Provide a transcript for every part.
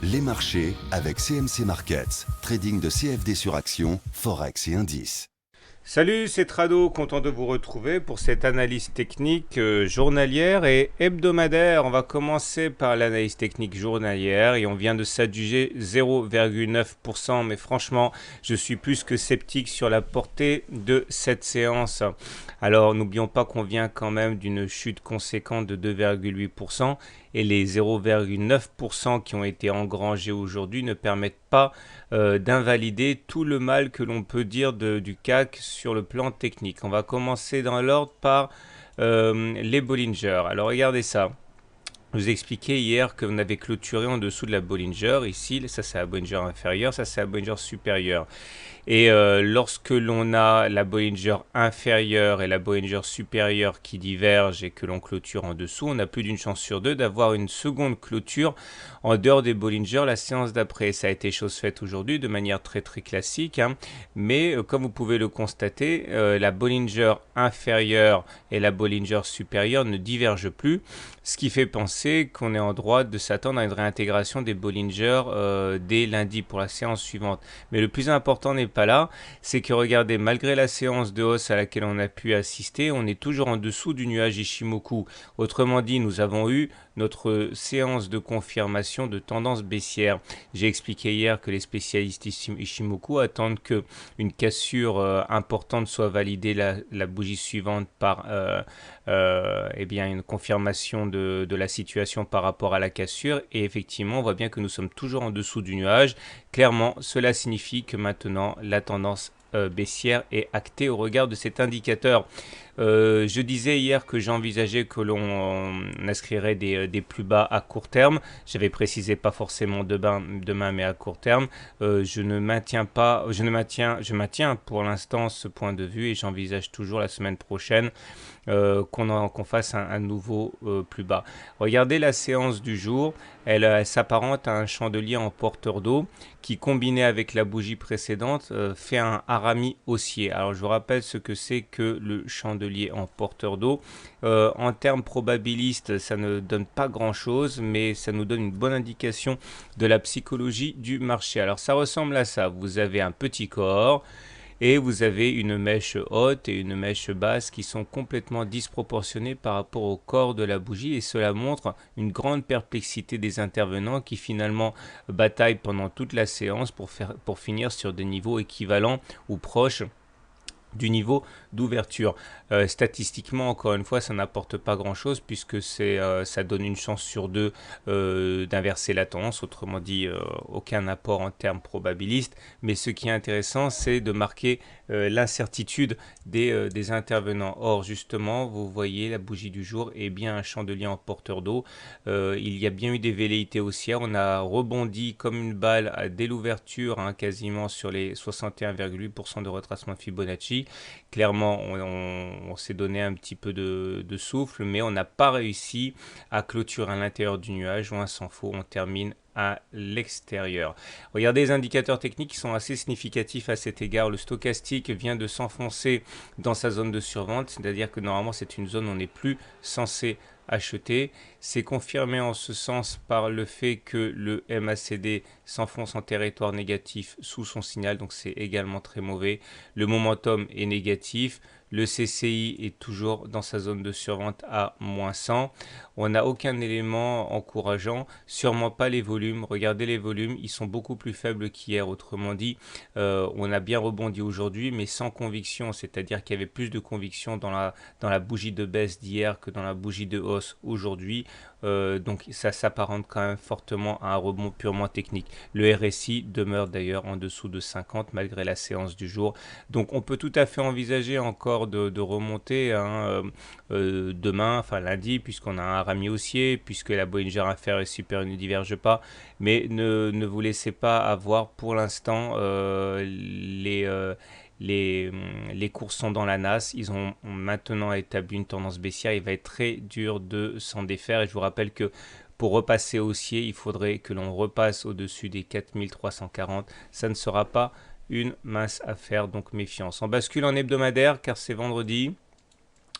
Les marchés avec CMC Markets, trading de CFD sur action, Forex et indices. Salut, c'est Trado, content de vous retrouver pour cette analyse technique journalière et hebdomadaire. On va commencer par l'analyse technique journalière et on vient de s'adjuger 0,9%. Mais franchement, je suis plus que sceptique sur la portée de cette séance. Alors, n'oublions pas qu'on vient quand même d'une chute conséquente de 2,8% et les 0,9% qui ont été engrangés aujourd'hui ne permettent pas d'invalider tout le mal que l'on peut dire du CAC sur le plan technique. On va commencer dans l'ordre par les Bollinger. Alors regardez ça. Je vous ai expliqué hier que vous avez clôturé en dessous de la Bollinger. Ici, ça c'est la Bollinger inférieure, ça c'est la Bollinger supérieure. Et lorsque l'on a la Bollinger inférieure et la Bollinger supérieure qui divergent et que l'on clôture en dessous, on a plus d'une chance sur deux d'avoir une seconde clôture en dehors des Bollinger la séance d'après. Ça a été chose faite aujourd'hui de manière très très classique, hein. Mais comme vous pouvez le constater, la Bollinger inférieure et la Bollinger supérieure ne divergent plus, ce qui fait penser qu'on est en droit de s'attendre à une réintégration des Bollinger dès lundi pour la séance suivante. Mais le plus important n'est pas là, c'est que regardez, malgré la séance de hausse à laquelle on a pu assister, on est toujours en dessous du nuage Ishimoku. Autrement dit, nous avons eu notre séance de confirmation de tendance baissière. J'ai expliqué hier que les spécialistes Ishimoku attendent qu'une cassure importante soit validée la bougie suivante par eh bien, une confirmation de la situation par rapport à la cassure. Et effectivement, on voit bien que nous sommes toujours en dessous du nuage. Clairement, cela signifie que maintenant, la tendance baissière est actée au regard de cet indicateur. Je disais hier que j'envisageais que l'on inscrirait des plus bas à court terme. J'avais précisé pas forcément demain mais à court terme. Je maintiens pour l'instant ce point de vue et j'envisage toujours la semaine prochaine qu'on fasse un nouveau plus bas. Regardez la séance du jour, elle s'apparente à un chandelier en porteur d'eau qui, combiné avec la bougie précédente, fait un harami haussier. Alors je vous rappelle ce que c'est que le chandelier en porteur d'eau. En termes probabilistes, ça ne donne pas grand-chose, mais ça nous donne une bonne indication de la psychologie du marché. Alors ça ressemble à ça, vous avez un petit corps, et vous avez une mèche haute et une mèche basse qui sont complètement disproportionnées par rapport au corps de la bougie et cela montre une grande perplexité des intervenants qui finalement bataillent pendant toute la séance pour finir sur des niveaux équivalents ou proches du niveau d'ouverture. Statistiquement, encore une fois, ça n'apporte pas grand-chose puisque ça donne une chance sur deux d'inverser la tendance, autrement dit, aucun apport en termes probabilistes. Mais ce qui est intéressant, c'est de marquer l'incertitude des intervenants. Or, justement, vous voyez, la bougie du jour est bien un chandelier en porteur d'eau. Il y a bien eu des velléités haussières. On a rebondi comme une balle dès l'ouverture, hein, quasiment sur les 61,8% de retracement de Fibonacci. Clairement, on s'est donné un petit peu de souffle, mais on n'a pas réussi à clôturer à l'intérieur du nuage. Loin s'en faut, on termine à l'extérieur. Regardez les indicateurs techniques qui sont assez significatifs à cet égard. Le stochastique vient de s'enfoncer dans sa zone de survente, c'est-à-dire que normalement c'est une zone où on n'est plus censé acheter. C'est confirmé en ce sens par le fait que le MACD s'enfonce en territoire négatif sous son signal, donc c'est également très mauvais. Le momentum est négatif. Le CCI est toujours dans sa zone de survente à moins 100. On n'a aucun élément encourageant, sûrement pas les volumes. Regardez les volumes, ils sont beaucoup plus faibles qu'hier. Autrement dit, on a bien rebondi aujourd'hui, mais sans conviction, c'est-à-dire qu'il y avait plus de conviction dans la bougie de baisse d'hier que dans la bougie de hausse aujourd'hui. Donc ça s'apparente quand même fortement à un rebond purement technique. Le RSI demeure d'ailleurs en dessous de 50 malgré la séance du jour. Donc on peut tout à fait envisager encore de remonter, hein, demain, enfin lundi, puisqu'on a un harami haussier, puisque la Bollinger inférieure et supérieure ne diverge pas. Mais ne vous laissez pas avoir pour l'instant les cours sont dans la nasse, ils ont maintenant établi une tendance baissière, il va être très dur de s'en défaire et je vous rappelle que pour repasser haussier, il faudrait que l'on repasse au-dessus des 4340, ça ne sera pas une mince affaire, donc méfiance. On bascule en hebdomadaire car c'est vendredi.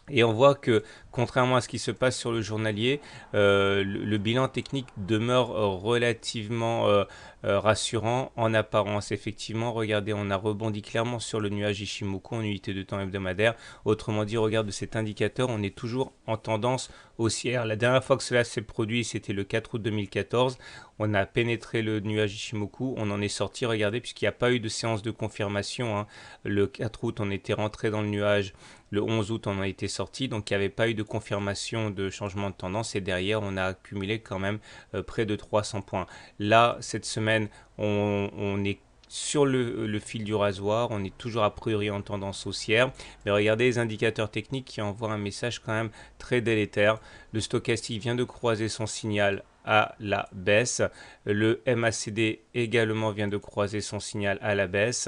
Et on voit que, contrairement à ce qui se passe sur le journalier, le bilan technique demeure relativement rassurant en apparence. Effectivement, regardez, on a rebondi clairement sur le nuage Ishimoku en unité de temps hebdomadaire. Autrement dit, regarde cet indicateur, on est toujours en tendance haussière. La dernière fois que cela s'est produit, c'était le 4 août 2014. On a pénétré le nuage Ishimoku, on en est sorti, regardez, puisqu'il n'y a pas eu de séance de confirmation, hein. Le 4 août, on était rentré dans le nuage. Le 11 août, on a été sorti, donc il n'y avait pas eu de confirmation de changement de tendance. Et derrière, on a accumulé quand même près de 300 points. Là, cette semaine, on est sur le fil du rasoir, on est toujours a priori en tendance haussière, mais regardez les indicateurs techniques qui envoient un message quand même très délétère. Le stochastique vient de croiser son signal à la baisse, le MACD également vient de croiser son signal à la baisse.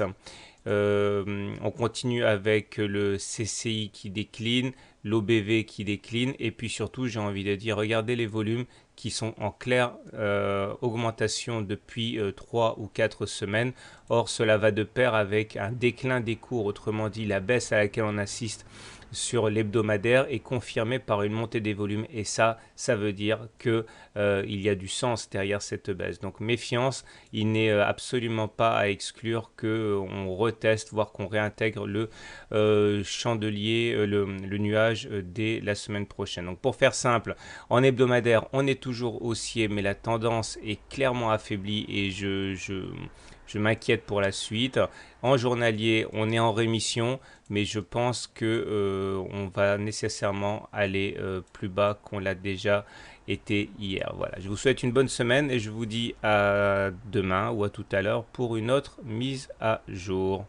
On continue avec le CCI qui décline, l'OBV qui décline, et puis surtout, j'ai envie de dire, regardez les volumes qui sont en claire augmentation depuis 3 ou 4 semaines. Or, cela va de pair avec un déclin des cours, autrement dit, la baisse à laquelle on assiste sur l'hebdomadaire est confirmée par une montée des volumes, et ça veut dire que il y a du sens derrière cette baisse. Donc méfiance, il n'est absolument pas à exclure qu'on reteste, voire qu'on réintègre le chandelier, le nuage dès la semaine prochaine. Donc pour faire simple, en hebdomadaire, on est toujours haussier, mais la tendance est clairement affaiblie et je m'inquiète pour la suite. En journalier, on est en rémission, mais je pense que on va nécessairement aller plus bas qu'on l'a déjà été hier. Voilà, je vous souhaite une bonne semaine et je vous dis à demain ou à tout à l'heure pour une autre mise à jour.